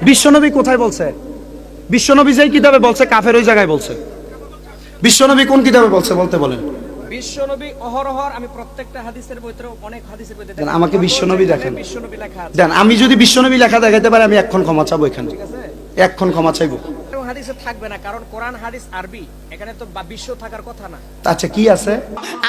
বিশ্বনবী কোথায় বলছে? বিশ্বনবী যেই কিতাবে বলছে কাফের ওই জায়গায় বলছে। বিশ্বনবী কোন কিতাবে বলছে বলতে বলেন? বিশ্বনবী অহরহর আমি প্রত্যেকটা হাদিসের বইতে অনেক হাদিসের বইতে দেন আমাকে বিশ্বনবী দেখেন। বিশ্বনবী লেখা আছে। দেন আমি যদি বিশ্বনবী লেখা দেখাইতে পারি আমি এক্ষণ ক্ষমা চাবো এখানে। ঠিক আছে? এক্ষণ ক্ষমা চাইবো। হাদিসে থাকবে না কারণ কোরআন হাদিস আরবি, এখানে তো বিশ্ব থাকার কথা না। আচ্ছা কি আছে?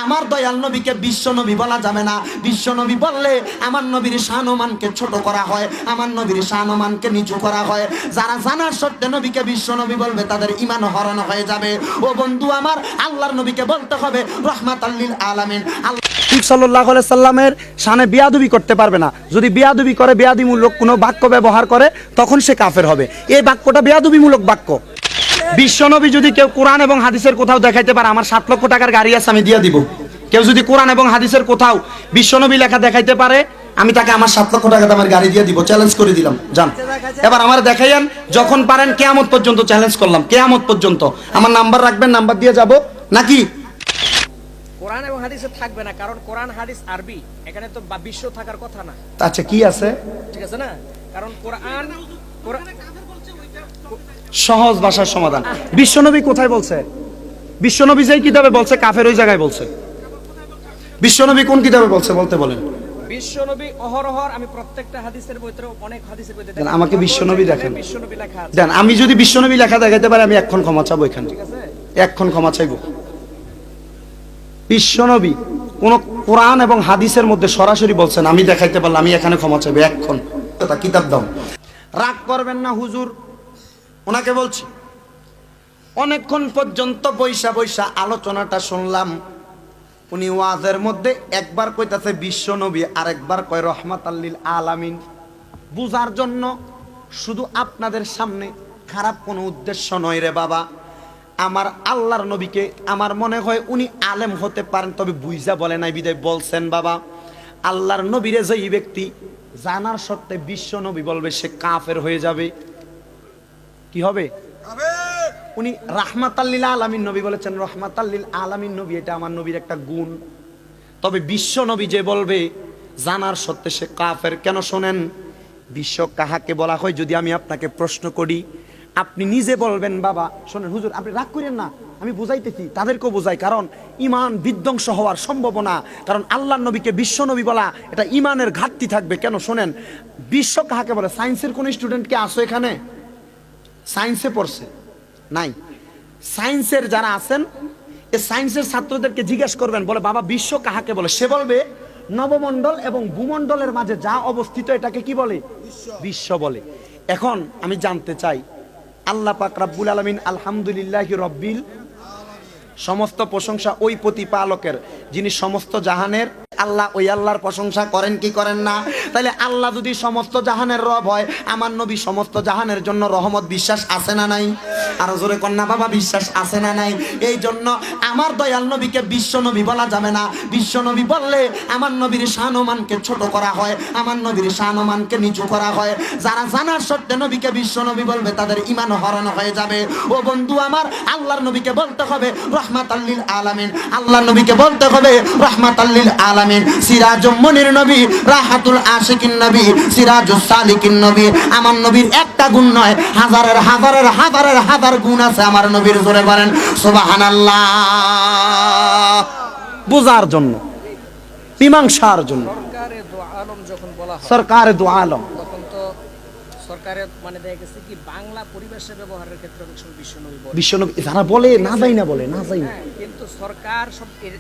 আমার দয়াল নবীকে বিশ্ব নবী বলা যাবে না। বিশ্ব নবী বললে আমার নবীর শানমানকে ছোট করা হয়, আমার নবীর শানমানকে নিচু করা হয়। যারা জানার সত্ত্বে নবীকে বিশ্ব নবী বলবে তাদের ঈমান হরণ হয়ে যাবে। ও বন্ধু আমার, আল্লাহর নবীকে বলতে হবে রাহমাতাল লিল আলামিন। ঠিক সাল্লাল্লাহু আলাইহি সাল্লামের শানে বিয়াদবি করতে পারবে না। যদি বিয়াদবি করে, বিয়াদিমূলক কোনো বাক্য ব্যবহার করে, তখন সে কাফের হবে। এই বাক্যটা বিয়াদবিমূলক বাক্য। বিশ্বনবী যদি কেউ কোরআন এবং হাদিসের কোথাও দেখাইতে পারে, আমার 7 লক্ষ টাকার গাড়ি আছে আমি দিয়ে দিব। কেউ যদি কোরআন এবং হাদিসের কোথাও বিশ্বনবী লেখা দেখাইতে পারে, আমি তাকে আমার 7 লক্ষ টাকা দামের গাড়ি দিয়ে দিব। চ্যালেঞ্জ করে দিলাম, যান এবার আমার দেখাইয়েন। যখন পারেন কিয়ামত পর্যন্ত চ্যালেঞ্জ করলাম, কিয়ামত পর্যন্ত আমার নাম্বার রাখবেন, নাম্বার দিয়ে যাব নাকি? কোরআন এবং হাদিসে থাকবে না কারণ কোরআন হাদিস আরবি, এখানে তো বিশ্ব থাকার কথা না। আচ্ছা কি আছে? ঠিক আছে না? কারণ কোরআন সহজ ভাষার সমাধান। বিশ্বনবী কোথায় বলছে? বিশ্বনবী যেই কিতাবে বলছে কাফের ওই জায়গায় বলছে। বিশ্বনবী কোন কিতাবে বলছে বলতে বলেন? বিশ্বনবী অহরহর আমি প্রত্যেকটা হাদিসের বইতে অনেক হাদিসের বইতে দেন আমাকে বিশ্বনবী দেখেন। বিশ্বনবী লেখা আছে। দেন আমি যদি বিশ্বনবী লেখা দেখাইতে পারি আমি এক্ষণ ক্ষমা চাবো এখানে। ঠিক আছে? এক্ষণ ক্ষমা চাইবো। বিশ্বনবী কোন কোরআন এবং হাদিসের মধ্যে সরাসরি বলছেন, আমি দেখাইতে পারলাম, আমি এখানে ক্ষমা চাইবো এক্ষণ। কিতাব দাও। রাগ করবেন না হুজুর, ওনাকে বলছি। অনেকক্ষণ পর্যন্ত বৈশা বৈশা আলোচনাটা শুনলাম। উনি ওয়াজের মধ্যে একবার কইতাছে বিশ্বনবী, আরেকবার কয় রাহমাতাল লিল আলামিন। বুঝার জন্য, শুধু আপনাদের সামনে খারাপ কোনো উদ্দেশ্য নয় রে বাবা। আমার আল্লাহর নবীকে আমার মনে হয় উনি আলেম হতে পারেন, তবে বুঝা বলে নাই বিদায় বলছেন বাবা। আল্লাহর নবীরে যেই ব্যক্তি জানার সত্ত্বে বিশ্ব নবী বলবে সে কাফের হয়ে যাবে। কি হবে? উনি রাহমাতাল লিল আলামিন নবী বলেছেন, রাহমাতাল লিল আলামিন নবী এটা আমার নবীর একটা গুণ। তবে বিশ্ব নবী যে বলবে জানার সত্ত্বে সে কাফের। কেন শোনেন, বিশ্ব কাহাকে বলা হয় যদি আমি আপনাকে প্রশ্ন করি, আপনি নিজে বলবেন বাবা শোনেন হুজুর আপনি রাগ করেন না, আমি বুঝাইতেছি, তাদেরকেও বোঝাই, কারণ ইমান বিধ্বংস হওয়ার সম্ভাবনা। কারণ আল্লাহর নবীকে বিশ্ব নবী বলা এটা ইমানের ঘাটতি থাকবে। কেন শোনেন, বিশ্ব কাহাকে বলে? সায়েন্সের কোন স্টুডেন্ট কি আসো এখানে? সায়েন্সে পড়ছে নাই? সায়েন্সের যারা আছেন এই সায়েন্সের ছাত্রদেরকে জিজ্ঞেস করবেন, বলে বাবা বিশ্ব কাহাকে বলে? সে বলবে নবমণ্ডল এবং ভূমণ্ডলের মাঝে যা অবস্থিত এটাকে কি বলে? বিশ্ব বলে। এখন আমি জানতে চাই, আল্লাহ পাক রব্বুল আলামিন আলহামদুলিল্লাহি রব্বিল, সমস্ত প্রশংসা ওই প্রতিপালকের যিনি সমস্ত জাহানের আল্লাহ। ওই আল্লাহর প্রশংসা করেন কি করেন না? তাহলে আল্লাহ যদি সমস্ত জাহানের রব হয়, আমার নবী সমস্ত জাহানের জন্য রহমত, বিশ্বাস আছে না নাই? আরো জোরে কন্যা বাবা, বিশ্বাস আছে না নাই? এই জন্য আমার দয়াল নবীকে বিশ্ব নবী বলা যাবে না। বিশ্ব নবী বললে আমার নবীর শানমানকে ছোট করা হয়, আমার নবীর শানমানকে নিচু করা হয়। যারা জানার সত্ত্বে নবীকে বিশ্ব নবী বলবে তাদের ঈমান হরণ হয়ে যাবে। ও বন্ধু আমার, আল্লাহর নবীকে বলতে হবে রাহমাতাল লিল আলামিন। আল্লাহর নবীকে বলতে হবে রাহমাতাল লিল আলামিন। সিরাজুম মুনির নবী, রাহাতুল আশিকিন নবী, সিরাজুস সালিকিন নবী। আমার নবীর একটা গুণ নয়, হাজারের হাজারের হাজারের হাজার গুণ আছে আমার নবীর। জোরে বলেন সুবহানাল্লাহ। বোঝার জন্য, মীমাংসার জন্য। সরকারে দু আলম যখন বলা হয়, সরকারে দু আলম, তখন তো সরকারের মানে দেখা গেছে কি বাংলা পরিভাষা ব্যবহারের ক্ষেত্রে অনেক সময় বিশ্বনবী বলে। বিশ্বনবী যারা বলে না যাই না বলে না যাই না, কিন্তু সরকার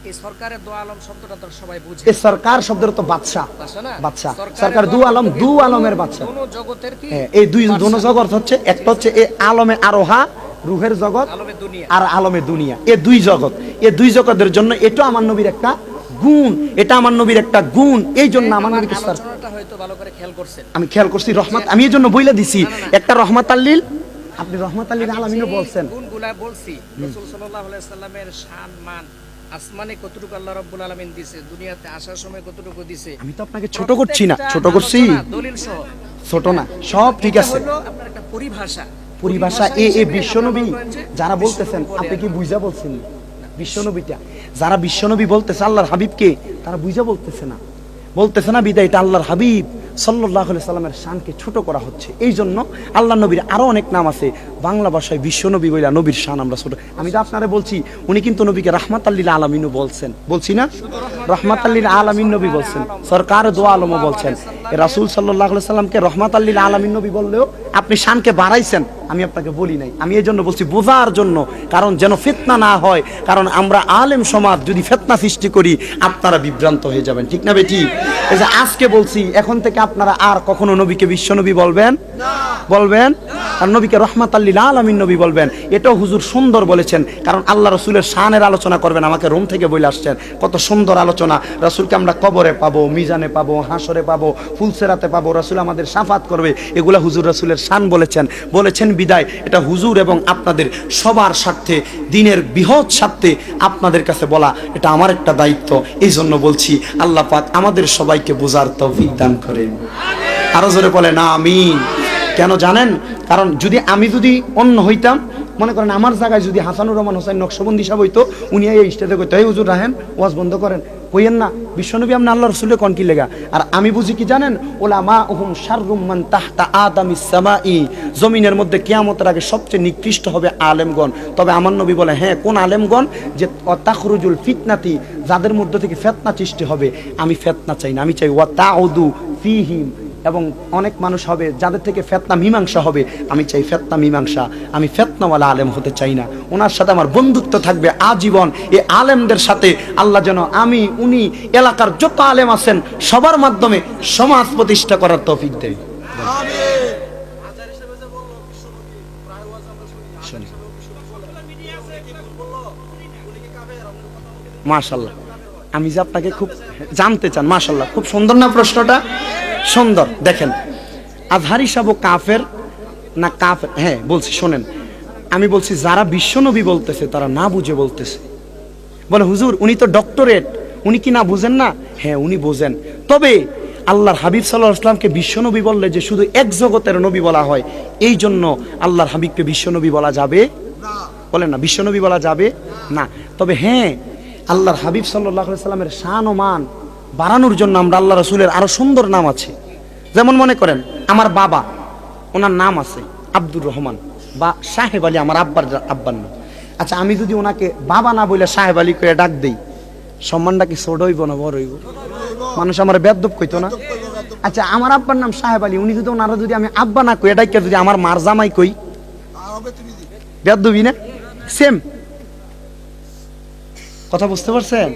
এই সরকারের দু আলম শব্দটা তো সবাই বুঝে। এই সরকার শব্দের তো বাদশা, বাদশা। সরকার দু আলম, দু আলমের বাদশা। কোন জগতের কি এই দুই দোনো জগৎ হচ্ছে, একটা হচ্ছে এই আলমে আরোহা রুহের জগৎ, আলমে দুনিয়া আর আলমে দুনিয়া। এই দুই জগৎ, এই দুই জগতের জন্য এটা আমার নবীর একটা গুণ, এটা আমার নবীর একটা গুণ। এই জন্য আমার নবীকে আলোচনাটা হয়তো ভালো করে খেয়াল করছেন। আমি খেয়াল করছি রহমত, আমি এই জন্য বইলা দিছি একটা রহমাতাল লিল, আপনি রহমাতাল লিল আলামিনও বলছেন। গুণগুলা বলছি, রাসূল সাল্লাল্লাহু আলাইহি সাল্লামের শান মান আসমানে কতটুকু আল্লাহ রাব্বুল আলামিন দিয়েছে, দুনিয়াতে আসার সময় কতটুকু দিয়েছে। আমি তো আপনাকে ছোট করছি না, ছোট করছি দলিল সহ, ছোট না, সব ঠিক আছে। আপনার একটা পরিভাষা, পরিভাষা এ বিশ্বনবী যারা বলতেছেন, আপনি কি বুঝা বলছেন? বিশ্বনবীটা যারা বিশ্বনবী বলতেছে আল্লাহর হাবিবকে, তারা বুঝা বলতেছে না, বলতেছে না বিদায় এটা আল্লাহর হাবিব সাল্লাল্লাহু আলাইহি সাল্লামের শানকে ছোট করা হচ্ছে। এই জন্য আল্লাহ নবীর আরো অনেক নাম আছে, বাংলা ভাষায় বিশ্ব নবী বইলা নবীর শান আমরা ছোট। আমি তো আপনারা বলছি উনি কিন্তু নবীকে রাহমাতাল লিল আলামিনও বলছেন, বলছি না? রাহমাতাল লিল আলামিন নবী বলছেন, সরকার দো আলমও বলছেন। রাসূল সাল্লাল্লাহু আলাইহি সাল্লামকে রাহমাতাল লিল আলামিন নবী বললেও আপনি শানকে বাড়াইছেন, আমি আপনাকে বলি নাই। আমি এই জন্য বলছি বোঝার জন্য, কারণ যেন ফিতনা না হয়, কারণ আমরা আলেম সমাজ যদি ফিতনা সৃষ্টি করি আপনারা বিভ্রান্ত হয়ে যাবেন, ঠিক না বেটি? এই যে আজকে বলছি, এখন থেকে আপনারা আর কখনো নবীকে বিশ্ব নবী বলবেন বলবেন আর নবীকে রাহমাতাল লিল আলামিন নবী বলবেন। এটাও হুজুর সুন্দর বলেছেন, কারণ আল্লাহ রাসূলের শানের আলোচনা করবেন। আমাকে রোম থেকে বলে আসছেন, কত সুন্দর আলোচনা। রাসূলকে আমরা কবরে পাবো, মিজানে পাবো, হাসরে পাবো, ফুলসেরাতে পাবো, রাসূল আমাদের শাফাত করবে। এগুলা হুজুর রাসূলের শান বলেছেন বিদায় এটা হুজুর এবং আপনাদের সবার স্বার্থে, দিনের বৃহৎ স্বার্থে আপনাদের কাছে বলা এটা আমার একটা দায়িত্ব। এই জন্য বলছি, আল্লাহ পাক আমাদের সবাইকে বোঝার তৌফিক দান করেন। আরো জোরে বলে না আমিন। কেন জানেন? কারণ আমি যদি অন্য হইতাম, মনে করেন আমার জায়গায় যদি হাসানুর রহমান হোসেন নকশবন্দি সাহেব হইতো, উনি এই স্টেজে কইতো, এই হুজুর রাহেন, ওয়াজ বন্ধ করেন, কইেন না বিশ্বনবী আপনি আল্লাহ রাসূলের কোন কি লেগা। আর আমি বুঝি কি জানেন? ওলামাউহুম শাররুম মান তাহতা আদামিস সামাই, জমিনের মধ্যে কিয়ামতের আগে সবচেয়ে নিকৃষ্ট হবে আলেমগণ। তবে আমার নবী বলে, হ্যাঁ কোন আলেমগণ? যে তাখরুজুল ফিতনাতি, যাদের মধ্যে থেকে ফিতনা সৃষ্টি হবে। আমি ফিতনা চাই না, আমি চাই ওয়া তাউদু ফিহিম, এবং অনেক মানুষ হবে যাদের থেকে ফিতনা মীমাংসা হবে। আমি চাই ফিতনা মীমাংসা, আমি ফিতনাওয়ালা আলেম হতে চাই না। ওনার সাথে আমার বন্ধুত্ব থাকবে আজীবন। এই আলেমদের সাথে আল্লাহ যেন আমি, উনি, এলাকার যত আলেম আছেন সবার মাধ্যমে সমাজ প্রতিষ্ঠা করার তৌফিক দেয়। মাশাআল্লাহ, আমি যে আপনাকে খুব জানতে চান, মাশাআল্লাহ খুব সুন্দর না প্রশ্নটা? সুন্দর। দেখেন, আজহারি সাহেব কাফের না কাফের? হ্যাঁ বলছি, শোনেন, আমি বলছি যারা বিশ্বনবী বলতেছে তারা না বুঝে বলতেছে। বলে হুজুর উনি তো ডক্টরেট, উনি কি না বুঝেন না? হ্যাঁ উনি বোঝেন। তবে আল্লাহর হাবিব সাল্লাল্লাহু আলাইহি ওয়াসাল্লামকে বিশ্বনবী বললে যে শুধু এক জগতের নবী বলা হয়, এই জন্য আল্লাহর হাবিবকে বিশ্বনবী বলা যাবে না। বলেন না, বিশ্বনবী বলা যাবে না। তবে হ্যাঁ, আল্লাহর হাবিব সাল্লাল্লাহু আলাইহি ওয়াসাল্লামের শান ও মান বাড়ানোর জন্য আমরা আল্লাহ রাসূলের আরো সুন্দর নাম আছে। যেমন মনে করেন আমার বাবা, ওনার নাম আছে আব্দুর রহমান বা সাহেব আলী, আমার আব্বার নাম। আচ্ছা, আমি যদি ওনাকে বাবা না বলে সাহেব আলী করে ডাক দেই, সম্মানটা কি ছোট হইব না বড় হইব? মানুষ আমার বেয়াদব কইতো না? আচ্ছা, আমার আব্বার নাম সাহেব আলী, উনি যদি ওনারা যদি আমি আব্বা না কই, ডাইকে যদি আমার মার জামাই কই, বেয়াদবি না? সেম কথা, বুঝতে পারছেন?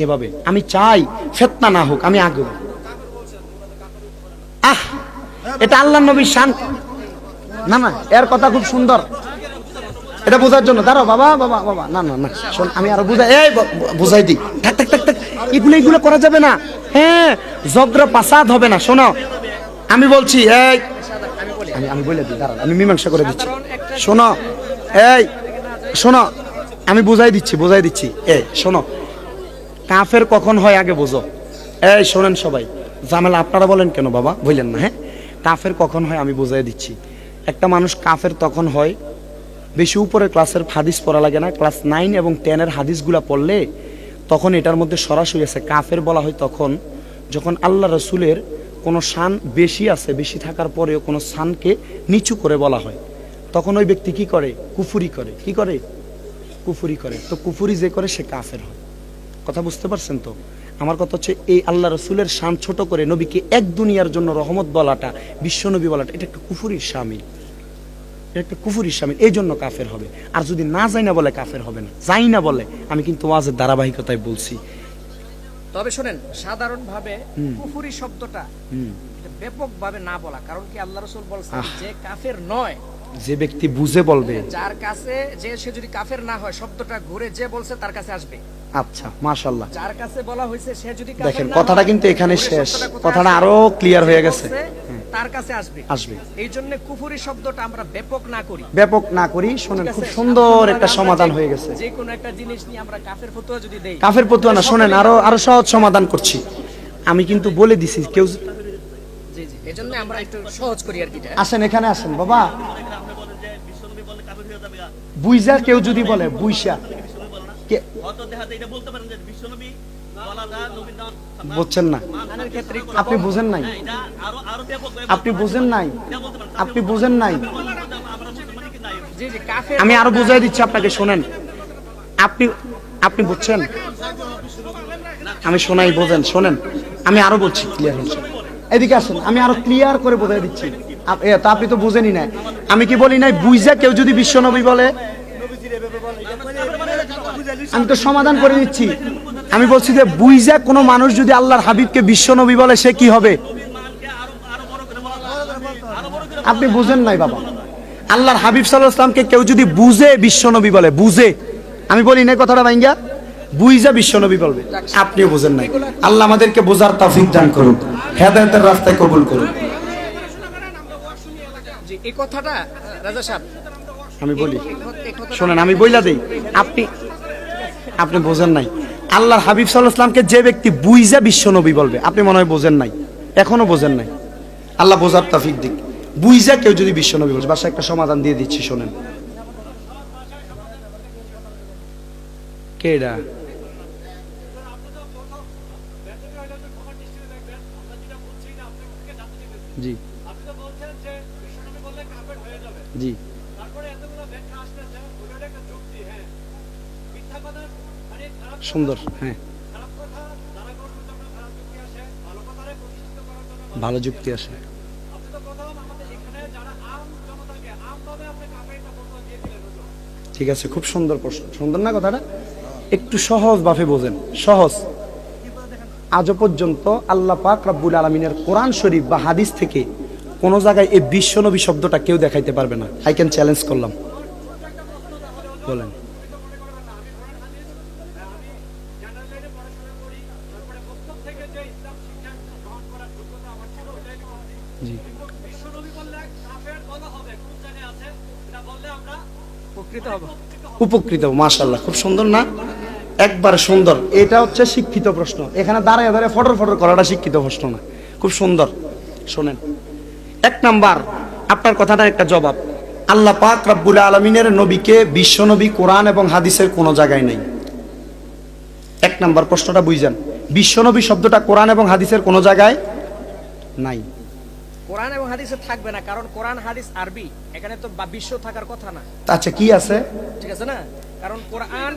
এভাবে আমি চাই ফিতনা না হোক, আমি আগে। এটা আল্লাহর নবীর শান না। না, এর কথা খুব সুন্দর, এটা বোঝার জন্য। দাঁড়াও বাবা বাবা বাবা, না না না, শোন আমি আরো বুঝাই, এই বুঝাই দিই। থাক থাক থাক থাক, এগুলো করা যাবে না। হ্যাঁ, ঝগড়া পাসাদ হবে না। শোনো, আমি বলছি, এই আমি বলে দিই, দাঁড়ান আমি মীমাংসা করে দিচ্ছি। শোনো, এই শোনো, আমি বুঝাই দিচ্ছি। এই শোনো, কাফের কখন হয় আগে বোঝো। এই শোনেন সবাই, ঝামেলা আপনারা বলেন কেন বাবা, বললেন না? হ্যাঁ, কাফের কখন হয় আমি বুঝাই দিচ্ছি। একটা মানুষ কাফের তখন হয়, বেশি উপরের ক্লাসের হাদিস পড়া লাগে না, ক্লাস 9 এবং 10 হাদিসগুলা পড়লে তখন এটার মধ্যে সরাসরি আছে। কাফের বলা হয় তখন যখন আল্লাহ রাসূলের কোনো শান বেশি আছে, বেশি থাকার পরেও কোনো শানকে নিচু করে বলা হয়, তখন ওই ব্যক্তি কি করে? কুফরি করে। কি করে? কুফরি করে। তো কুফরি যে করে সে কাফের হয়। কথা বুঝতে পারছেন তো? আমার কথা হচ্ছে, এই আল্লাহ রাসূলের শান ছোট করে নবীকে এক দুনিয়ার জন্য রহমত বলাটা, বিশ্বনবী বলাটা, এটা একটা কুফরির শামিল, একটা কুফরির শামিল। এই জন্য কাফের হবে। আর যদি না যাই না বলে কাফের হবে না, যাই না বলে। আমি কিন্তু ওয়াজের ধারাবাহিকতায় বলছি। তবে শোনেন, সাধারণভাবে কুফরি শব্দটা ব্যাপকভাবে না বলা, কারণ কি আল্লাহ রাসূল বলছেন যে কাফের নয়, যে ব্যক্তি বুঝে বলবে, যার কাছে যে সে যদি কাফের না হয়, শব্দটা ঘুরে যে বলছে তার কাছে আসবে। আচ্ছা, মাশাআল্লাহ। যার কাছে বলা হয়েছে সে যদি কাফের দেখেন, না কথাটা হয়, কিন্তু এখানে শেষ, কথাটা আসবে? আরো ক্লিয়ার হয়ে গেছে। তার কাছে আসবে। এই জন্য কুফরি শব্দটা আমরা ব্যাপক না করি। শোনেন, খুব সুন্দর একটা সমাধান হয়ে গেছে। যে কোনো একটা জিনিস নিয়ে আমরা কাফের ফতোয়া যদি দেই, কাফের ফতোয়া না, শোনেন আরো সহজ সমাধান করছি। আমি কিন্তু বলে দিছি, কেউ জি জি, এজন্য আমরা একটু সহজ করি আর কি। আসেন, এখানে আসেন বাবা। বুইজা কেউ যদি বলে, বুইসা কে, বুঝছেন না, কোরআনের ক্ষেত্রে একটু আপনি বুঝেন নাই, আপনি বুঝেন নাই, আপনি বুঝেন নাই। জি জি কাফের আমি আরো বুঝাই দিচ্ছি আপনাকে, শোনেন। আপনি আপনি বুঝছেন, আমি শোনাই, বোঝেন, শোনেন। আমি আরো বলছি, ক্লিয়ার হচ্ছে, এদিকে আসেন, আমি আরো ক্লিয়ার করে বোঝাই দিচ্ছি। তা আপনি তো বুঝেনই না। আমি কি বলি নাই, বুঝা কেউ যদি বিশ্বনবী বলে, আমি তো সমাধান করে দিচ্ছি। আমি বলছি যে বুঝা কোনো মানুষ যদি আল্লাহর হাবিবকে বিশ্বনবী বলে, সে কি হবে? আপনি বুঝেন নাই বাবা। আল্লাহর হাবিব সাল্লাল্লাহু আলাইহি ওয়াসাল্লামকে কেউ যদি বুঝে বিশ্বনবী বলে, বুঝে, আমি বলি না কথাটা ভাঙ্গা, বুঝা বিশ্বনবী বলবে, আপনিও বুঝেন নাই। আল্লাহ আমাদেরকে বোঝার তৌফিক দান করুন, হেদায়েতের রাস্তায় কবুল করুন। জি এই কথাটা রাজা সাহেব আমি বলি, এই কথাটা শোনেন, আমি বইলা দেই, আপনি বোঝেন নাই। আল্লাহর হাবিব সাল্লাল্লাহু আলাইহি ওয়াসাল্লামকে যে ব্যক্তি বুঝা বিশ্বনবী বলবে, আপনি মনে হয় বোঝেন নাই, এখনো বোঝেন নাই। আল্লাহ বোঝার তৌফিক দিক। বুঝা কেউ যদি বিশ্বনবী বলে, বাসা একটা সমাধান দিয়ে দিচ্ছি, শোনেন। কেডা? জি জি, সুন্দর, হ্যাঁ, ভালো যুক্তি আসে। ঠিক আছে, খুব সুন্দর প্রশ্ন, সুন্দর না কথাটা? একটু সহজ ভাবে বোঝেন, সহজ। আজও পর্যন্ত আল্লাহ পাক রব্বুল আলামিনের কোরআন শরীফ বা হাদিস থেকে কোন জায়গায় এই বিশ্বনবী শব্দটা কেউ দেখাইতে পারবে না। আই ক্যান চ্যালেঞ্জ করলাম, বলেন। জি, উপকৃত হব। উপকৃত, মাশাআল্লাহ, খুব সুন্দর না? একবার সুন্দর। এটা হচ্ছে শিক্ষিত প্রশ্ন। এখানে দাঁড়ায় দাঁড়ায় ফটর ফটর করাটা শিক্ষিত প্রশ্ন না, খুব সুন্দর। শোনেন, এক নাম্বার আপনার কথাটার একটা জবাব, আল্লাহ পাক রব্বুল আলামিনের নবীকে বিশ্বনবী কোরআন এবং হাদিসের কোনো জায়গায় নেই। এক নাম্বার প্রশ্নটা বুঝেন, বিশ্বনবী শব্দটা কোরআন এবং হাদিসের কোনো জায়গায় নাই। কোরআন এবং হাদিসে থাকবে না, কারণ কোরআন হাদিস আরবি, এখানে তো বিশ্ব থাকার কথা না। আচ্ছা, কি আছে? ঠিক আছে না, কারণ কোরআন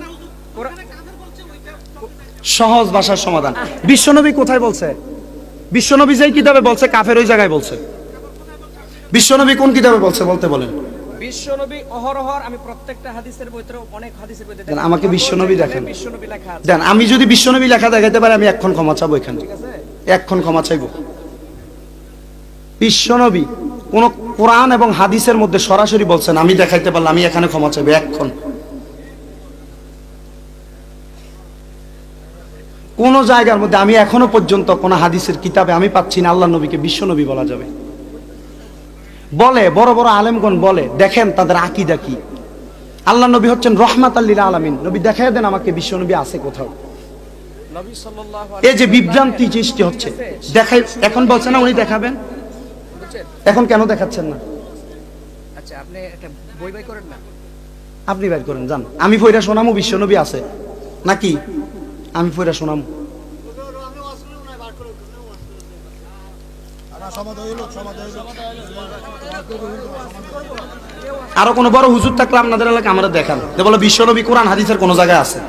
সহজ ভাষার সমাধান। বিশ্বনবী কোথায় বলছে? বিশ্বনবী যেই কিতাবে বলছে, কাফের ওই জায়গায় বলছে। বিশ্বনবী কোন কিতাবে বলছে বলতে বলেন? বিশ্বনবী অহরহর, আমি প্রত্যেকটা হাদিসের বইতে, অনেক হাদিসের বইতে দেন, আমাকে বিশ্বনবী দেখেন। বিশ্বনবী লেখা আছে। দেন, আমি যদি বিশ্বনবী লেখা দেখাইতে পারি, আমি এক্ষণ ক্ষমা চাবো এখানে, ঠিক আছে, এক্ষণ ক্ষমা চাইবো। বিশ্বনবী কোন কোরআন এবং হাদিসের মধ্যে সরাসরি বলছেন, আমি দেখাইতে পারলাম, আমি এখানে ক্ষমা চাইবো এক্ষণ। কোন জায়গার মধ্যে আমি এখনো পর্যন্ত কোন হাদিসের কিতাবে আমি পাচ্ছি না আল্লাহ নবীকে বিশ্বনবী বলা যাবে। বলে বড় বড় আলেমগণ বলে, দেখেন তাদের আকীদা কি। আল্লাহ নবী হচ্ছেন রাহমাতাল লিল আলামিন। নবী দেখায় দেন আমাকে বিশ্বনবী আছে কোথাও। নবী সাল্লাল্লাহু এই যে বিভ্রান্তি সৃষ্টি হচ্ছে, দেখাই, এখন বলছে না উনি দেখাবেন, বুঝছেন? এখন কেন দেখাচ্ছেন না? আচ্ছা, আপনি একটা বই বাই করেন না, আপনি বের করেন, যান। আমি পয়রা শোনামু বিশ্বনবী আছে নাকি, আমি পয়রা শোনামু। আরো কোন বড় হুজুর থাকলে আপনাদের এলাকা আমরা দেখান, যে বলে বিশ্বনবী কোরআন হাদিসের কোন জায়গায় আছে।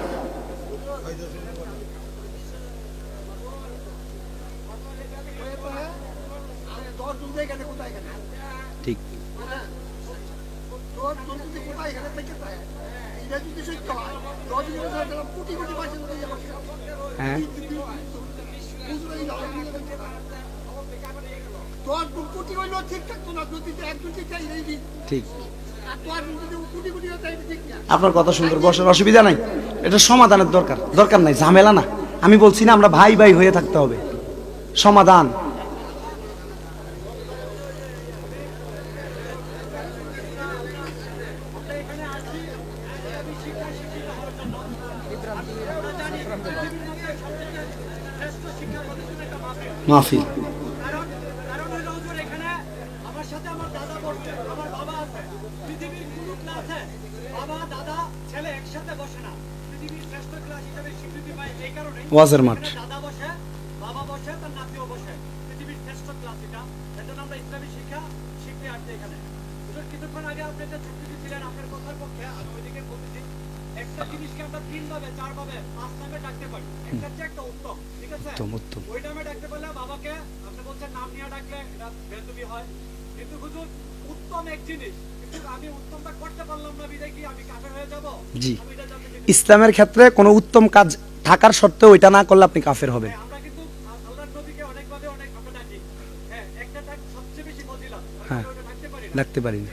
ঠিক, হ্যাঁ, ঠিক, আপনার কথা সুন্দর, বসার অসুবিধা নাই। এটা সমাধানের দরকার, দরকার নাই, ঝামেলা না। আমি বলছি না আমরা ভাই ভাই হয়ে থাকতে হবে, সমাধান। মাহফিল, ওয়াজের মাঠ। উত্তম উত্তম। জি, ইসলামের ক্ষেত্রে কোনো উত্তম কাজ থাকার সত্ত্বেও ওইটা না করলে আপনি কাফের হবেন। হ্যাঁ, ডাকতে পারি না।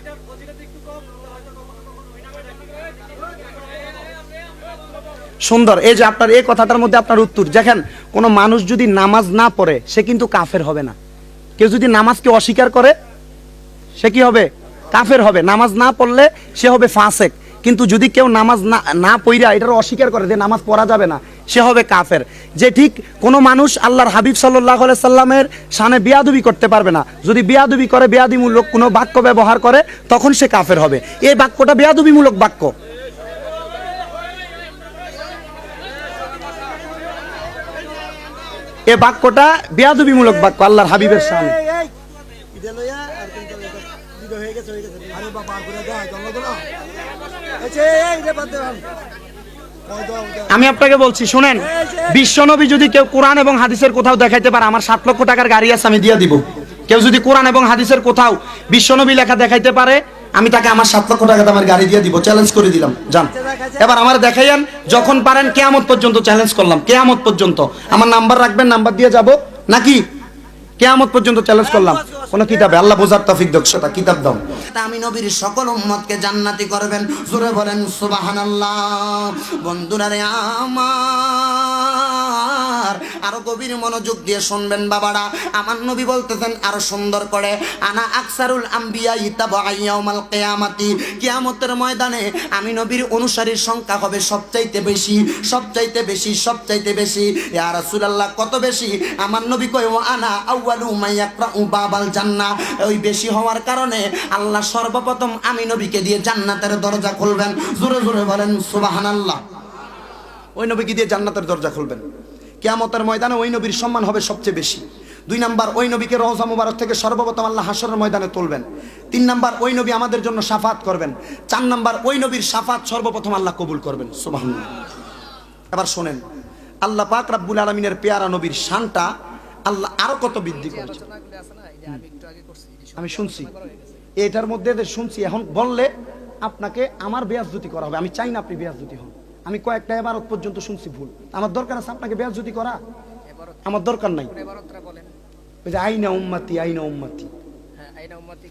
সুন্দর। এই যে আপনার এই কথাটার মধ্যে আপনার উত্তর দেখেন, কোনো মানুষ যদি নামাজ না পড়ে সে কিন্তু কাফের হবে না। কেউ যদি নামাজকে অস্বীকার করে সে কি হবে? কাফের হবে। নামাজ না পড়লে সে হবে ফাসেক। কিন্তু যদি কেউ নামাজ না পড়া এটার অস্বীকার করে যে নামাজ পড়া যাবে না, সে হবে কাফের। যে ঠিক কোনো মানুষ আল্লাহর হাবিব সাল্লাল্লাহু আলাইহি সাল্লামের শানে বেয়াদবি করতে পারবে না। যদি বেয়াদবি করে, বেয়াদবিমূলক কোনো বাক্য ব্যবহার করে, তখন সে কাফের হবে। এই বাক্যটা বেয়াদবিমূলক বাক্য। এ বাক্যটা বেয়াদবিমূলক বাক্য আল্লাহর হাবিবের শানে। আমি আপনাকে বলছি শুনেন, বিশ্বনবী যদি কেউ কোরআন এবং হাদিসের কোথাও দেখাইতে পারে, আমার 7 লক্ষ টাকার গাড়ি আছে, আমি দিয়ে দিব। কেউ যদি কোরআন এবং হাদিসের কোথাও বিশ্বনবী লেখা দেখাইতে পারে, আমি তাকে আমার 7 লক্ষ টাকা আমার গাড়ি দিয়ে দিব। চ্যালেঞ্জ করে দিলাম, যান এবার আমার দেখাইয়েন। যখন পারেন কিয়ামত পর্যন্ত চ্যালেঞ্জ করলাম, কিয়ামত পর্যন্ত আমার নাম্বার রাখবেন, নাম্বার দিয়ে যাব নাকি? কিয়ামত পর্যন্ত চ্যালেঞ্জ করলাম। কোন কিতাবে? আল্লাহ বোঝার তৌফিক দাও, সেটা কিতাব দাও। আমি নবীর সকল উম্মতকে জান্নাতি করবেন। জোরে বলেন সুবহানাল্লাহ। বন্ধুরা রে আমার, আরো গভীর মনোযোগ দিয়ে শুনবেন বাবারা। আমার নবী বলতেছেন আরো সুন্দর করে, আনা আকসারুল আম্বিয়া ইতাবা ইয়াউমাল কিয়ামাতি। কিয়ামতের ময়দানে আমি নবীর অনুসারীর সংখ্যা হবে সবচাইতে বেশি, সবচাইতে বেশি, সবচাইতে বেশি। ইয়া রাসূলুল্লাহ, কত বেশি? আমার নবী কয়, ওয়া আনা আউয়ালু মাইয়াকরাউ বাবাল জান্নাহ। ওই বেশি হওয়ার কারণে আল্লাহ সর্বপ্রথম আমি নবীকে দিয়ে জান্নাতের দরজা খুলবেন। জোরে জোরে বলেন সুবহানাল্লাহ। ওই নবীকে দিয়ে জান্নাতের দরজা খুলবেন। কিয়ামতের ময়দানে ওই নবীর সম্মান হবে সবচেয়ে বেশি। 2 নাম্বার, ওই নবীকে রওজা মুবারক থেকে সর্বপ্রথম আল্লাহ হাসরের ময়দানে তুলবেন। 3 নাম্বার, ওই নবী আমাদের জন্য শাফাত করবেন। 4 নাম্বার, ওই নবীর শাফাত সর্বপ্রথম আল্লাহ কবুল করবেন। সুবহানাল্লাহ। এবার শুনেন, আল্লাহ পাক রব্বুল আলামিনের পেয়ারা নবীর শানটা আল্লাহ আরো কত বৃদ্ধি করেছে। আমি শুনছি এটার মধ্যে শুনছি, এখন বললে আপনাকে আমার বেয়াজ্জতি করা হবে। আমি চাই না আপনি বেয়াজ্জতি হন। আমি কয়েকটা এবারত পর্যন্ত শুনছি ভুল। আমার দরকার আছে আপনাকে বেয়াজ্জতি করা? আমার দরকার নাই। ওই যে আইনা উম্মতি, আইনা উম্মতি।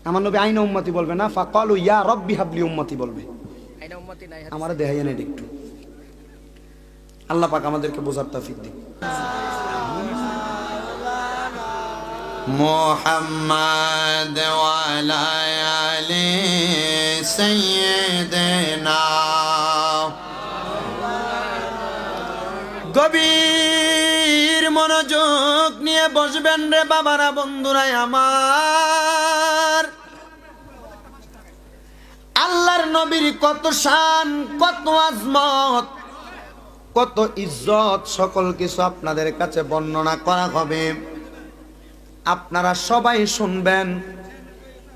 আমার নবী আইনা উম্মতি বলবে না, ফাকালু ইয়া রাব্বি হাবলি উম্মতি বলবে। আমার দেখাইয়া নেই একটু। আল্লাহ পাক আমাদেরকে বোঝার তৌফিক দিন। মুহাম্মদ ওয়া আলা আলি সাইয়্যিদিনা। গভীর মনোযোগ নিয়ে বসবেন রে বাবারা, বন্ধুরা আমার। আল্লাহর নবীর কত শান, কত আজমত, কত ইজ্জত, সকল কিছু আপনাদের কাছে বর্ণনা করা হবে। আপনারা সবাই শুনবেন।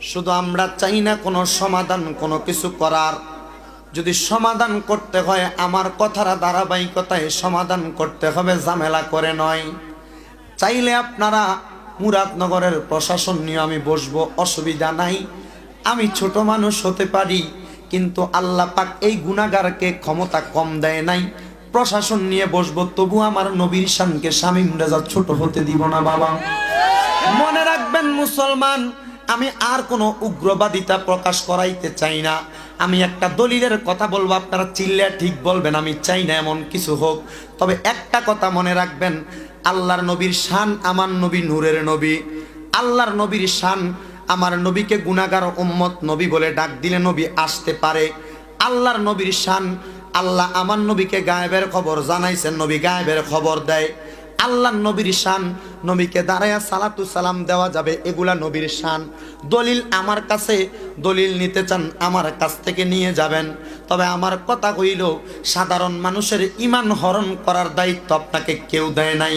শুধু আমরা চাই না কোনো সমাধান, কোনো কিছু করার। যদি সমাধান করতে হয় আমার কথার ধারাবাহিকতায় সমাধান করতে হবে, ঝামেলা করে নয়। চাইলে আপনারা মুরাদনগরের প্রশাসন নিয়ে আমি বসবো, অসুবিধা নাই। আমি ছোট মানুষ হতে পারি, কিন্তু আল্লাহ পাক এই গুনাহগারকে ক্ষমতা কম দেয় নাই। প্রশাসন নিয়ে বসবো, তবু আমার নবীর শানকে শামীম রেজা ছোট হতে দিব না বাবা। মনে রাখবেন মুসলমান, আমি আর কোনো উগ্রবাদিতা প্রকাশ করাইতে চাই না। আমি একটা দলিলের কথা বলবো, আপনারা চিল্লে ঠিক বলবেন, আমি চাই না এমন কিছু হোক। তবে একটা কথা মনে রাখবেন, আল্লাহর নবীর শান, আমার নবী নূরের নবী। আল্লাহর নবীর শান, আমার নবীকে গুনাহগার উম্মত নবী বলে ডাক দিলে নবী আসতে পারে। আল্লাহর নবীর শান, আল্লাহ আমার নবীকে গায়েবের খবর জানাইছেন, নবী গায়েবের খবর দেয়। আল্লাহ নবীর শান, নবীকে দাঁড়ায়া সালাতু সালাম দেওয়া যাবে, এগুলা নবীর শান। দলিল আমার কাছে, দলিল নিতে চান আমার কাছ থেকে নিয়ে যাবেন। তবে আমার কথা কইল, সাধারণ মানুষের ঈমান হরণ করার দায়িত্ব আপনাকে কেউ দেয় নাই,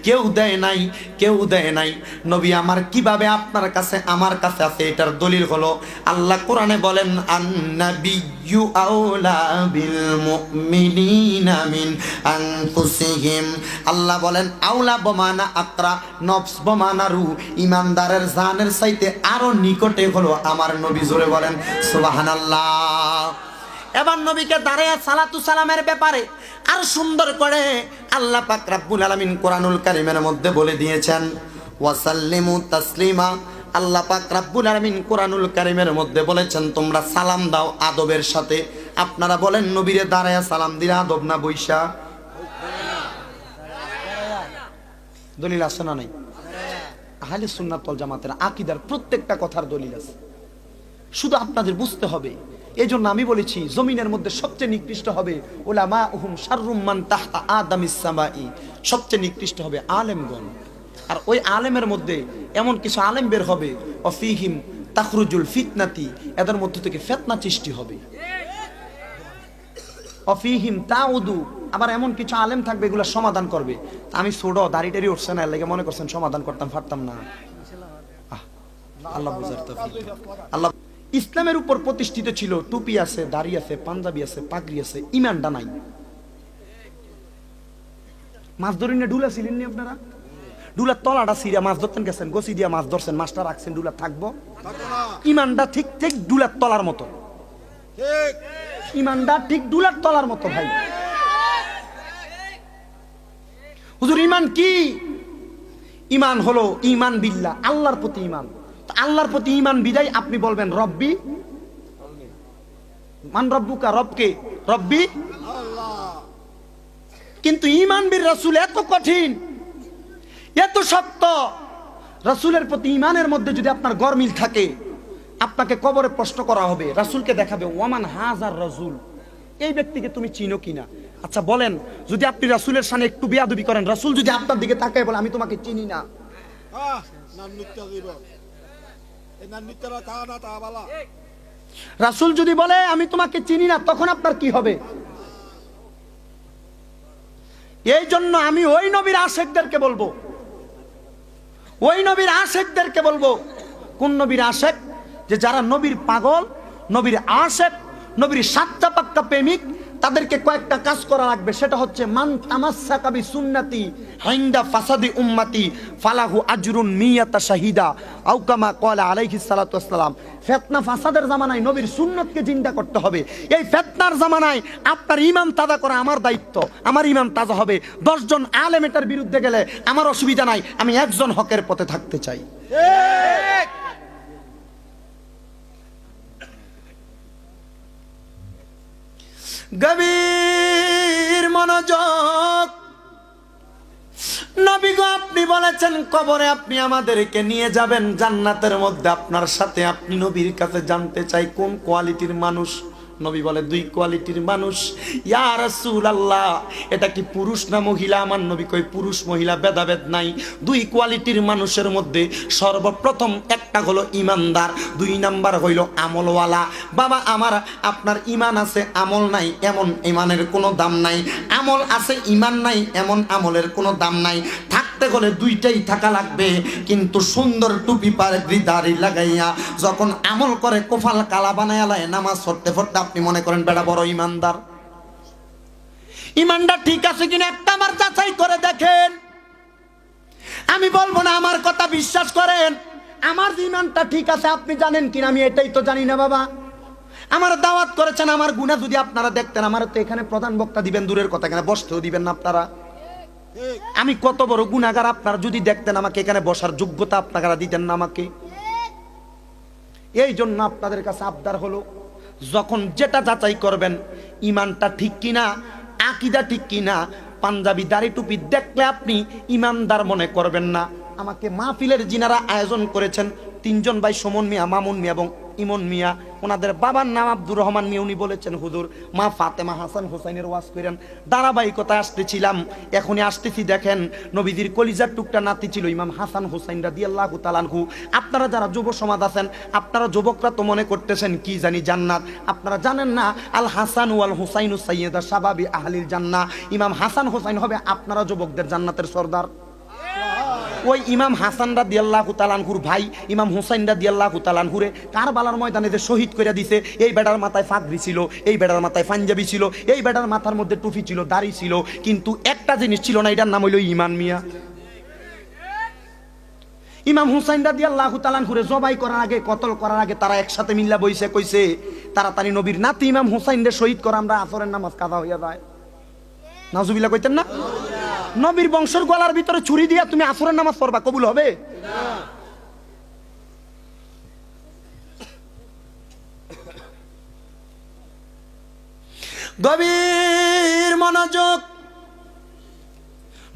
কেউ দেয় নাই, কেউ দেয় নাই। নবী আমার কিভাবে আপনার কাছে আমার কাছে আছে, এটার দলিল হলো আল্লাহ কোরআনে বলেন, আন-নাবিয়্যু আওলা বিল মুমিনিনা মিন আনফুসিহিম। আল্লাহ বলেন আওলা বমানা আকরা, নফস বমানা রু, ইমানদারের জানের চাইতে আরো নিকটে হলো আমার নবী। জোরে বলেন সুবহানাল্লাহ। এবার নবীকে দাঁড়ায়া সালাতু সালামের ব্যাপারে আর সুন্দর করে আল্লাহ পাক রব্বুল আলামিন কোরআনুল কারীমের মধ্যে বলে দিয়েছেন, ওয়াসাল্লিমু তাসলিমা। আল্লাহ পাক রব্বুল আলামিন কোরআনুল কারীমের মধ্যে বলেছেন, তোমরা সালাম দাও আদবের সাথে। আপনারা বলেন নবীরে দাঁড়ায়া সালাম দিলে আদব না বৈশা? দলিল আছে না নাই? আহলে সুন্নাত ওয়াল জামাতের আকীদার প্রত্যেকটা কথার দলিল আছে, শুধু আপনাদের বুঝতে হবে। এই জন্য আমি বলেছি জমিনের মধ্যে সবচেয়ে নিকৃষ্ট হবে উলামা উহুম শাররুম মান তাহতা আদামিস সামাই, সবচেয়ে নিকৃষ্ট হবে আলেমগণ। আর ওই আলেমের মধ্যে এমন কিছু আলেম বের হবে, অফিহিম তাখরুজুল ফিতনাতি, এদের মধ্য থেকে ফিতনা সৃষ্টি হবে। অফিহিম তাউদু, আবার এমন কিছু আলেম থাকবে এগুলো সমাধান করবে। আমি ছোট দাড়ি টাড়ি উঠছে না, এর লাগে মনে করছেন সমাধান করতাম পারতাম না। আল্লাহ বুঝার তৌফিক। আল্লাহ ইসলামের উপর প্রতিষ্ঠিত ছিল, টুপি আছে, দাড়ি আছে, পাঞ্জাবি আছে, পাগড়ি আছে, ইমানটা নাই। মাছ ধরি না ডুলা ছিলেন নি আপনারা? ডুলার তলাটা সিরিয়া মাছ ধরতেন গেছেন, গছি দিয়া মাছ ধরছেন, মাছটা রাখছেন, ডুলা থাকবো? ইমানটা ঠিক ঠিক ডুলার তলার মতো, ইমানটা ঠিক ডুলার তলার মতো। ভাই হুজুর ইমান কি? ইমান হলো ইমান বিল্লাহ, আল্লাহর প্রতি ইমান। আল্লাহর প্রতি ইমান বিদায় আপনি বলবেন রব্বি মান রব্বুকা, রবকে রব্বি আল্লাহ। কিন্তু ইমান বির রাসূল এত কঠিন, এত শক্ত। রাসূলের প্রতি ইমানের মধ্যে যদি আপনার গরমিল থাকে, আপনাকে কবরে প্রশ্ন করা হবে, রাসূলকে দেখাবে, ওয়ামান হাজার রাসূল, এই ব্যক্তিকে তুমি চিনো কিনা? আচ্ছা বলেন, যদি আপনি রাসূলের সামনে একটু বেয়াদবি করেন, রাসূল যদি আপনার দিকে তাকায় বলে আমি তোমাকে চিনি না, রাসূল যদি বলে আমি তোমাকে চিনি না, তখন আপনার কি হবে? এই জন্য আমি ওই নবীর আশেকদেরকে বলবো, ওই নবীর আশেকদেরকে বলবো। কোন নবীর আশেক? যে যারা নবীর পাগল, নবীর আশেক, নবীর সাতটা পাক্কা প্রেমিক, তাদেরকে কয়েকটা কাজ করা লাগবে। সেটা হচ্ছে মান তামাসসাকা বিসুন্নতি হিন্দা ফাসাদি উম্মতি ফালাহু আজরুন মিয়াতা শাহিদা আও কামা ক্বালা আলাইহিস সালাতু ওয়াসসালাম। ফিতনা ফাসাদের জামানায় নবীর সুন্নতকে জিন্দা করতে হবে। এই ফিতনার জামানায় আপনার ঈমান তাজা করা আমার দায়িত্ব। আমার ঈমান তাজা হবে। 10 জন আলেম এটার বিরুদ্ধে গেলে আমার অসুবিধা নাই, আমি একজন হকের পথে থাকতে চাই। ঠিক। গভীর মনোযোগ। নবী গো, আপনি বলেছেন কবরে আপনি আমাদেরকে নিয়ে যাবেন জান্নাতের মধ্যে, আপনার সাথে আপনি নবীর কাছে জানতে চাই কোন কোয়ালিটির মানুষ। নবী বলে 2 কোয়ালিটির মানুষ। ইয়া রাসূলুল্লাহ, এটা কি পুরুষ না মহিলা? আমার নবী কই পুরুষ মহিলা ভেদাভেদ নাই। 2 কোয়ালিটির মানুষের মধ্যে সর্বপ্রথম একটা হলো ইমানদার, 2 নাম্বার হইল আমলওয়ালা। বাবা আমার, আপনার ইমান আছে আমল নাই, এমন ইমানের কোনো দাম নাই। আমল আছে ইমান নাই, এমন আমলের কোনো দাম নাই। থাকতে হলে 2টাই থাকা লাগবে। কিন্তু সুন্দর টুপি পাগড়ি দাড়ি লাগাইয়া যখন আমল করে কোফাল কালা বানায়া লায় নামাজ পড়তে পড়তে আপনি মনে করেন বেটা বড় ইমানদার। ইমানটা ঠিক আছে কিনা একটা আমার যাচাই করে দেখেন। আমি বলবো না, আমার কথা বিশ্বাস করেন। আমার ইমানটা ঠিক আছে আপনি জানেন কিনা আমি এটাই তো জানি না। বাবা আমার দাওয়াত করেছেন, আমার গুনাহ যদি আপনারা দেখতেন, আমার তো এখানে প্রধান বক্তা দিবেন দূরের কথা, এখানে বসতেও দিবেন না আপনারা। আমি কত বড় গুনাহগার আপনারা যদি দেখতেন, আমাকে এখানে বসার যোগ্যতা আপনারা দিতেন না আমাকে। এই জন্য আপনাদের কাছে আবদার হলো, যখন যেটা যাচাই করবেন ইমানটা ঠিক কিনা, আকীদা ঠিক কিনা, পাঞ্জাবি দাড়ি টুপি দেখলে আপনি ইমানদার মনে করবেন না। আমাকে মাহফিলের যিনারা আয়োজন করেছেন 3 জন ভাই, সুমন মিয়া, মামুন মিয়া এবং ইমন মিয়া, ওনাদের বাবার নাম আব্দুর রহমান মিয়া, উনি বলেছেন হুজুর মা ফাতেমা হাসান হোসাইনের ওয়াজ করেন। ধারাবাহিকতা আসতেছিলাম, এখনই আসতেছি। দেখেন নবীজির কলিজার টুকটা নাতি ছিল ইমাম হাসান হোসাইন রাদিয়াল্লাহু তাআলা আনহু। আপনারা যারা যুব সমাজ আছেন, আপনারা যুবকরা তো মনে করতেছেন কি জানি জান্নাত। আপনারা জানেন না আল হাসান ওয়াল হুসাইনু সাইয়্যিদা শাবাবি আহলিল জান্নাহ। ইমাম হাসান হোসাইন হবে আপনারা যুবকদের জান্নাতের সর্দার। ওই ইমাম হাসান রাদিয়াল্লাহু তাআলা আনহুর ভাই ইমাম হুসাইন রাদিয়াল্লাহু তাআলা আনহুরে কারবালার ময়দানে যে শহীদ করে দিছে, এই বেটার মাথায় পাগড়ি ছিল, এই বেটার মাথায় পাঞ্জাবি ছিল, এই বেটার মাথার মধ্যে টুপি ছিল, দাড়ি ছিল, কিন্তু একটা জিনিস ছিল না, এটার নাম হইল ঈমান মিয়া। ইমাম হুসাইন রাদিয়াল্লাহু তাআলা আনহুরে জবাই করার আগে, কতল করার আগে তারা একসাথে মিল্লা বইছে, কইছে তাড়াতাড়ি নবীর নাতি ইমাম হুসাইন রে শহীদ করা, আমরা আসরের নামাজ কাজা হইয়া যায়। নাউজুবিল্লাহ কইতেন না? নবীর বংশের গলার ভিতরে ছুরি দিয়া তুমি আসরের নামাজ পড়বা, কবুল হবে? গভীর মনোযোগ।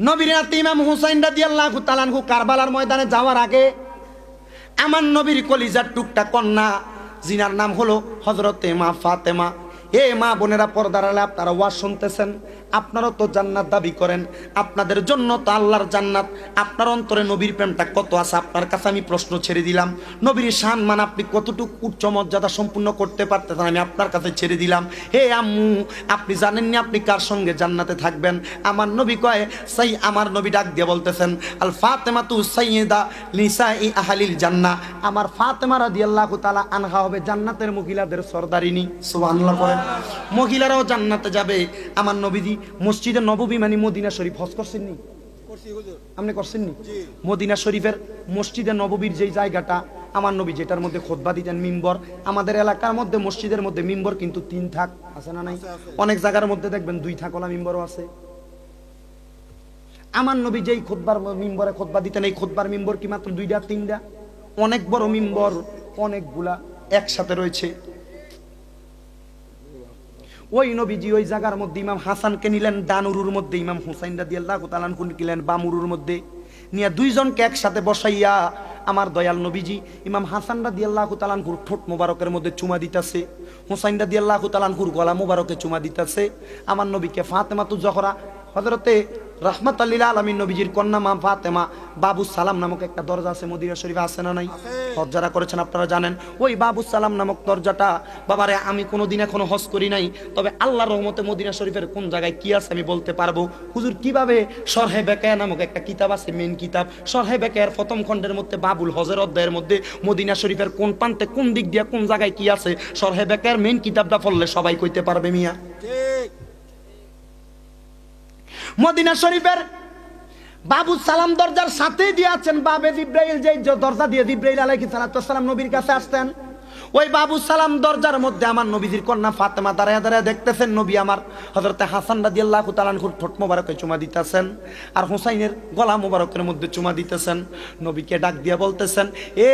নবীর নাতি ইমাম হুসাইন রাদিয়াল্লাহু তাআলা আনহু কারবালার ময়দানে যাওয়ার আগে আমার নবীর কলিজার টুকটা কন্যা, জিনার নাম হলো হযরতে মা ফাতেমা। এ মা বোনেরা, পর্দার আড়ালে আপনারা ওয়াজ শুনতেছেন, আপনারাও তো জান্নাত দাবি করেন, আপনাদের জন্য তো আল্লাহর জান্নাত। আপনার অন্তরে নবীর প্রেমটা কত আছে? আপনার কাছে আমি প্রশ্ন ছেড়ে দিলাম, নবীর সম্মান আপনি কতটুকু উচ্চ মর্যাদা সম্পূর্ণ করতে পারতেছেন, আমি আপনার কাছে ছেড়ে দিলাম। হে আম্মু, আপনি জানেননি আপনি কার সঙ্গে জান্নাতে থাকবেন? আমার নবী কয়, সেই আমার নবী ডাক দিয়ে বলতেছেন, আল ফাতেমাতু সাইয়্যিদা নিসাই আহলিল জান্নাহ। আমার ফাতেমা রাদিয়াল্লাহু তাআলা আনহা হবে জান্নাতের মহিলাদের সরদারিনী। সুবহানাল্লাহ পড়েন। মহিলারাও জান্নাতে যাবে। আমার নবীজি মসজিদে নববী মানে মদিনা শরীফ হজ করছেননি? আপনি করছেননি? মদিনা শরীফের মসজিদে নববীর যেই জায়গাটা, আমার নবী যেটার মধ্যে খুতবা দিতেন, মিম্বর। আমাদের এলাকার মধ্যে মসজিদের মধ্যে মিম্বর কিন্তু 3 থাক আছে না নাই? অনেক জায়গার মধ্যে দেখবেন 2 থাকওয়ালা মিম্বরও আছে। আমার নবী যেই খুতবার মিম্বরে খুতবা দিতেন, এই খুতবার মিম্বর কি মাত্র 2টা 3টা? অনেক বড় মিম্বর, অনেকগুলা একসাথে রয়েছে। ওই নবীজি ওই জায়গার মধ্যে ইমাম হাসানকে নিলেন ডানুরুর মধ্যে, ইমাম হুসাইন রাদিয়াল্লাহু তাআলা আনহু নিলেন বামুরুর মধ্যে, নিয়ে দুইজনকে একসাথে বসাইয়া আমার দয়াল নবীজি ইমাম হাসান রাদিয়াল্লাহু তাআলা আনহুর ঠোঁট মোবারকের মধ্যে চুমা দিতেছে, হুসাইন রাদিয়াল্লাহু তাআলা আনহুর গলা মোবারকে চুমা দিতেছে। আমার নবীকে ফাতেমাতু জহরা হযরতে রাহমাতুল লিল আলামিন নবীজির কন্যা মা ফাতেমা, বাবু সালাম নামক একটা দরজা আছে মদিনা শরীফে, আছে না নাই? হজ যারা করেছেন আপনারা জানেন, ওই বাবু সালাম নামক দরজাটা, বাবারে আমি কোনোদিন এখনো হজ করি নাই, তবে আল্লাহর রহমতে মদিনা শরীফের কোন জায়গায় কি আছে আমি বলতে পারবো। হুজুর কিভাবে শরহে বেকায়া নামক একটা কিতাব আছে, মেন কিতাব, শরহে বেকায়ার প্রথম খণ্ডের মধ্যে বাবুল হজের অধ্যায়ের মধ্যে মদিনা শরীফের কোন প্রান্তে কোন দিক দিয়ে কোন জায়গায় কি আছে, শরহে বেকায়ার মেন কিতাবটা পড়লে সবাই কইতে পারবে মিয়া। মদিনা শরীফের বাবু সালাম দরজার সাথেই দিয়ে আছেন বাবে জিব্রাইল, যে দরজা দিয়ে জিব্রাইল আলাইহিস সালাম নবীর কাছে আসতেন। ওই বাবু সালাম দরজার মধ্যে আমার নবীজির কন্যা ফাতেমা দাঁড়ায় দাঁড়ায় দেখতেছেন নবী আমার হযরতে হাসান রাদিয়াল্লাহু তাআলা আনহুর ঠোঁট মোবারকে চুমা দিতেছেন, আর হুসাইনের গলা মোবারকের মধ্যে চুমা দিতেছেন। নবীকে ডাক দিয়ে বলতেছেন, এ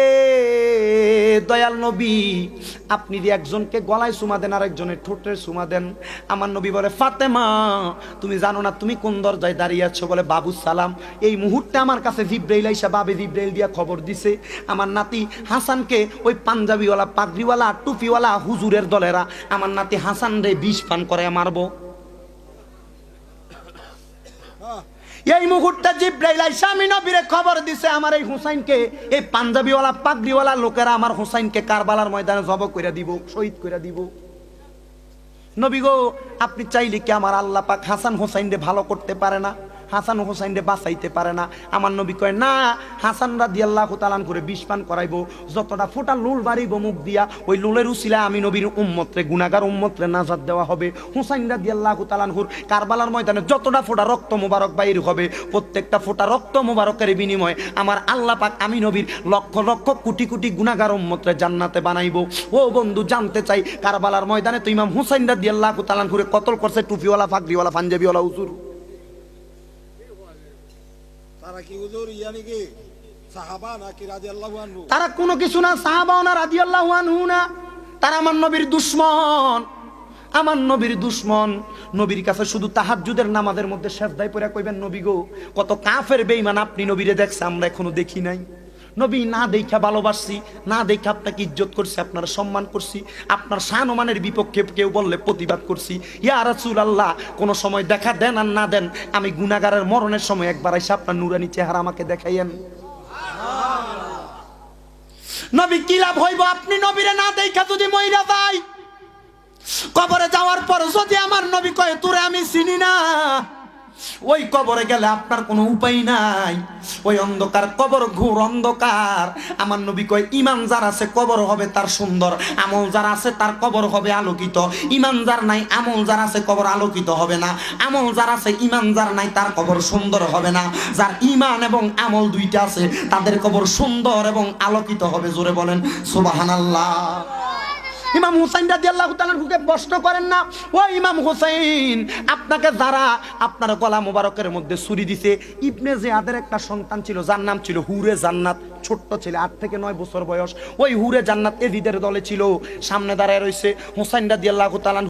দয়াল নবী, আপনি যে একজনকে গলায় চুমা দেন আর একজনের ঠোঁটের চুমা দেন। আমার নবী বলে, ফাতেমা তুমি জানো না তুমি কোন দরজায় দাঁড়িয়ে আছো? বলে, বাবু সালাম এই মুহূর্তে আমার কাছে জিব্রাইল আইসা বাবে জিব্রাইল দিয়া খবর দিছে আমার নাতি হাসানকে ওই পাঞ্জাবিওয়ালা পাগড়িওয়ালা টুপিওয়ালা হুজুরের দলেরা আমার নাতি হাসান রে বিষ পান করে মারবো। এই মুহূর্তে জিব্রাইল আইসা আমি নবীরে খবর দিছে আমার এই হুসাইনকে, এই পাঞ্জাবিওয়ালা পাগড়িওয়ালা লোকেরা আমার হুসাইনকে কারবালার ময়দানে জব করে দিব, শহীদ করে দিব। নবী গো, আপনি চাইলে কি আমার আল্লাহ পাক হাসান হুসাইন রে ভালো করতে পারে না? হাসান হুসাইন রে বাঁচাইতে পারে না? আমার নবী কয়, না, হাসান রাদিয়াল্লাহু তাআলা করে বিষ পান করাইবো, যতটা ফোঁটা লুল বাড়িব মুখ দিয়া, ওই লুলের উসিলা আমি নবীর উম্মত রে, গুনাহগার উম্মত রে নাজাত দেওয়া হবে। হুসাইন রাদিয়াল্লাহু তাআলা কারবালার ময়দানে যতটা ফোঁটা রক্ত মোবারক বাইর হবে, প্রত্যেকটা ফোঁটা রক্ত মোবারকের বিনিময়ে আমার আল্লাহ পাক আমি নবীর লক্ষ লক্ষ কোটি কোটি গুনাহগার উম্মত রে জান্নাতে বানাইবো। ও বন্ধু, জানতে চাই কারবালার ময়দানে তো ইমাম হুসাইন রাদিয়াল্লাহু তাআলা কতল করছে টুপিওয়ালা পাগড়িওয়ালা পাঞ্জাবিওয়ালা হুজুর। তারা কোনো কিছু না, সাহাবাও না, রাদিয়াল্লাহু আনহু না, তারা আমার নবীর দুশমন, আমার নবীর দুশমন। নবীর কাছে শুধু তাহাজ্জুদের নামাজের মধ্যে সেজদায় পড়ে কইবেন, নবী গো, কত কাফের বেঈমান আপনি নবীরে দেখছে আমরা এখনো দেখি নাই। নবী না দেখা ভালোবাসছি, না দেখে আপনাকে ইজ্জত করছি, আপনার সম্মান করছি, আপনার শানমানের বিপক্ষে কেউ বললে প্রতিবাদ করছি। ইয়া রাসূলুল্লাহ, কোন সময় দেখা দেন আর না দেন, আমি গুনাহগারের মরণের সময় একবার এসে আপনার নুরানি চেহারা আমাকে দেখাইয়েন। নবী কি লাভ হইব আপনি নবীরে না দেখা যদি মইরা যাই? কবরে যাওয়ার পর যদি আমার নবী কয় তোরে আমি চিনি না, ওই কবরে গেলে আপনার কোনো উপায় নাই। ওই অন্ধকার কবর ঘোর অন্ধকার। আমার নবী কয় ঈমান যার আছে কবর হবে তার সুন্দর, আমল যার আছে তার কবর হবে আলোকিত। ঈমান যার নাই, আমল যার আছে কবর আলোকিত হবে না। আমল যার আছে, ঈমান যার নাই তার কবর সুন্দর হবে না। যার ঈমান এবং আমল দুইটা আছে তাদের কবর সুন্দর এবং আলোকিত হবে। জোরে বলেন সুবহানাল্লাহ। ইমাম হুসাইন রাদিয়াল্লাহু তাআলার বুকে প্রশ্ন করেন না, ও ইমাম হুসাইন, আপনাকে যারা আপনার গলা মোবারকের মধ্যে ছুরি দিছে, ইবনে জিয়াদের একটা সন্তান ছিল যার নাম ছিল হুরে জান্নাত, ছোট্ট ছেলে 8 থেকে 9 বছর বয়স। ওই হুরে জান্নাত এজিদের দলে ছিল, সামনে দাঁড়ায় রয়েছে হুসাইন রাদিয়াল্লাহু তাআলা।